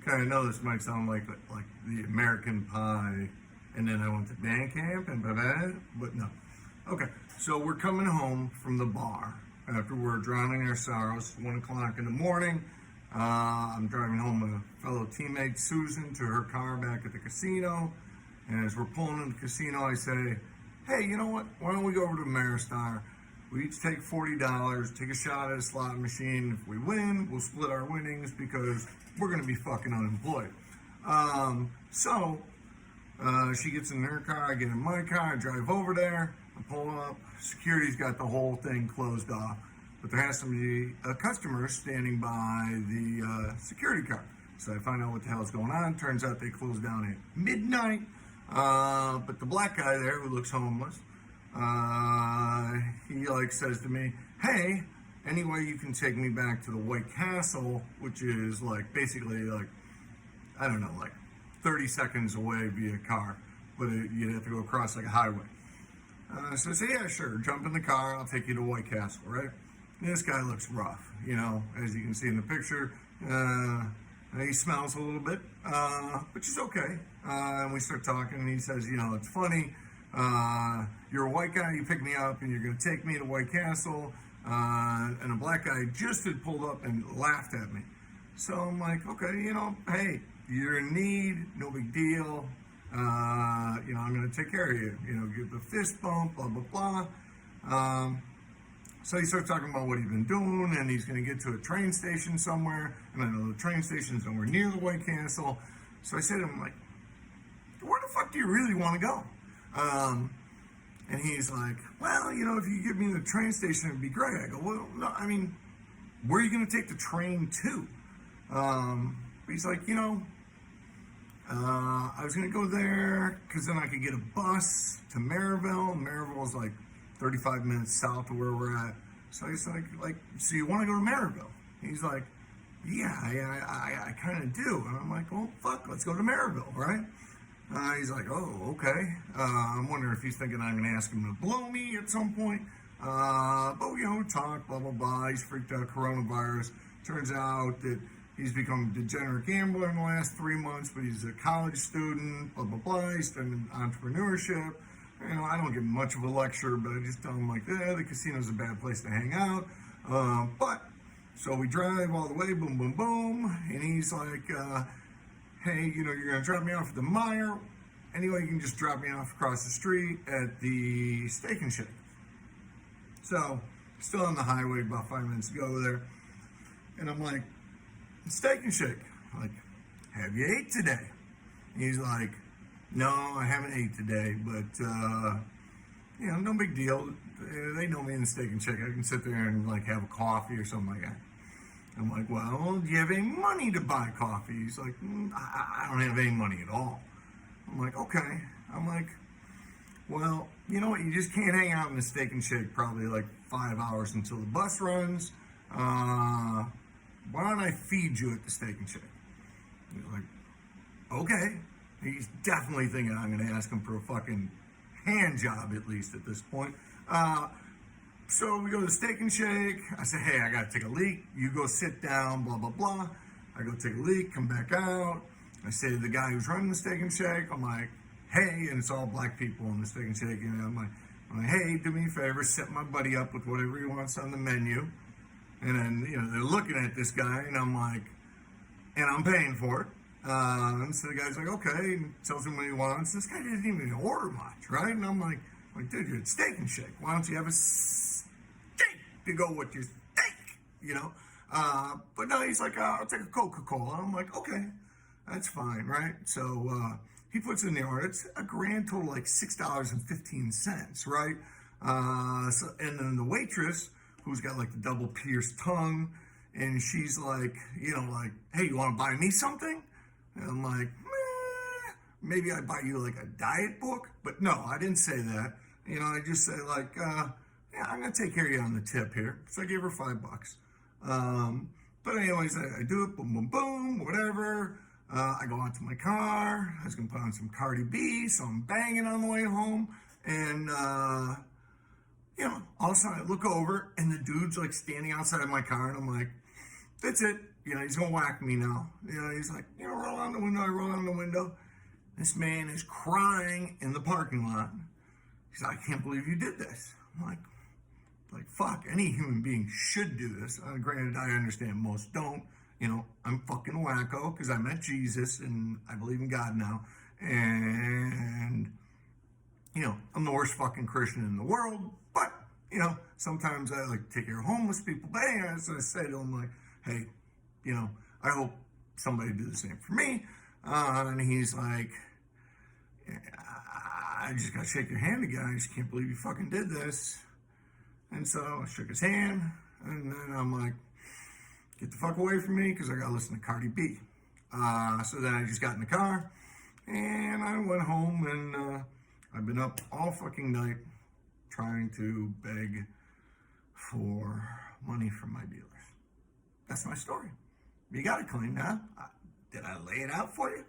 Okay, I know this might sound like the American Pie, and then I went to band camp and blah, but no. Okay, so we're coming home from the bar after we're drowning our sorrows. 1 o'clock in the morning. I'm driving home with a fellow teammate, Susan, to her car back at the casino. And as we're pulling in the casino, I say, "Hey, you know what? Why don't we go over to Maristar? We each take $40, take a shot at a slot machine. If we win, we'll split our winnings because we're going to be fucking unemployed." She gets in her car, I get in my car, I drive over there, I pull up, security's got the whole thing closed off, but there has to be a customer standing by the security car. So I find out what the hell's going on. Turns out they closed down at midnight, but the black guy there who looks homeless, he says to me, "Hey, any way you can take me back to the White Castle," which is basically I don't know, 30 seconds away via car, but you'd have to go across a highway. So I say, "Yeah, sure, jump in the car, I'll take you to White Castle," right? And this guy looks rough, as you can see in the picture. He smells a little bit, which is okay. And we start talking, and he says, "It's funny, you're a white guy, you pick me up, and you're going to take me to White Castle." And a black guy just had pulled up and laughed at me. So I'm like, "Okay, hey, you're in need, no big deal. I'm going to take care of you. Give the fist bump, blah, blah, blah." So he starts talking about what he's been doing, and he's going to get to a train station somewhere. And I know the train station's nowhere near the White Castle. So I said to him, "Where the fuck do you really want to go?" And he's like, "Well, if you get me to the train station, it'd be great." I go, "Well, no, where are you going to take the train to?" He's like, "I was going to go there because then I could get a bus to Maryville. Maryville's 35 minutes south of where we're at." So he's like, "So you want to go to Maryville?" He's like, "Yeah, I kind of do." And I'm like, "Well, fuck, let's go to Maryville, right?" He's like, "Oh, okay." I'm wondering if he's thinking I'm going to ask him to blow me at some point. But we talk, blah, blah, blah. He's freaked out, coronavirus. Turns out that he's become a degenerate gambler in the last 3 months, but he's a college student, blah, blah, blah. He's studying entrepreneurship. I don't give him much of a lecture, but I just tell him the casino's a bad place to hang out. So we drive all the way, boom, boom, boom. And he's like, "Hey, you're going to drop me off at the Meijer. Anyway, you can just drop me off across the street at the Steak and Shake." So, still on the highway, about 5 minutes to go there. And I'm like, "Steak and Shake." I'm like, "Have you ate today?" He's like, "No, I haven't ate today, but, no big deal. They know me in the Steak and Shake. I can sit there and, have a coffee or something like that." I'm like, "Well, do you have any money to buy coffee?" He's like, I don't have any money at all." I'm like, "Okay." I'm like, "Well, you know what? You just can't hang out in the Steak and Shake probably 5 hours until the bus runs. Why don't I feed you at the Steak and Shake?" He's like, "Okay." He's definitely thinking I'm going to ask him for a fucking hand job, at least at this point. So we go to the Steak and Shake. I say, "Hey, I got to take a leak. You go sit down, blah, blah, blah." I go take a leak, come back out. I say to the guy who's running the Steak and Shake, I'm like, "Hey," and it's all black people in the Steak and Shake. And I'm like, "Hey, do me a favor, set my buddy up with whatever he wants on the menu." And then, they're looking at this guy, and I'm like, and I'm paying for it. So the guy's like, "Okay," and tells him what he wants. This guy didn't even order much, right? And I'm like, "Dude, you're at Steak and Shake. Why don't you have a steak to go with your steak?" But no, he's like, "I'll take a Coca-Cola." I'm like, "Okay, that's fine," right? So he puts in the order. It's a grand total $6.15, right? And then the waitress, who's got the double pierced tongue, and she's like, "Hey, you want to buy me something?" And I'm like, maybe I buy you a diet book, but no, I didn't say that. I just say "Yeah, I'm gonna take care of you on the tip here." So I gave her $5. But anyways, I do it, boom, boom, boom, whatever. I go out to my car. I was gonna put on some Cardi B, so I'm banging on the way home, and all of a sudden I look over, and the dude's standing outside of my car, and I'm like, "That's it. he's gonna whack me now. He's like, roll on the window. I roll on the window. This man is crying in the parking lot. He's like, I can't believe you did this. I'm like, fuck, any human being should do this. Granted, I understand most don't. I'm fucking wacko because I met Jesus and I believe in God now. And, I'm the worst fucking Christian in the world. But, sometimes I like to take care of homeless people. But anyway, so I say to him, like, hey, I hope somebody do the same for me. And he's like, I just gotta shake your hand again. I just can't believe you fucking did this. And so I shook his hand, and then I'm like, get the fuck away from me, because I gotta listen to Cardi B. So then I just got in the car, and I went home, and I've been up all fucking night trying to beg for money from my dealers. That's my story. You got it clean now. Did I lay it out for you?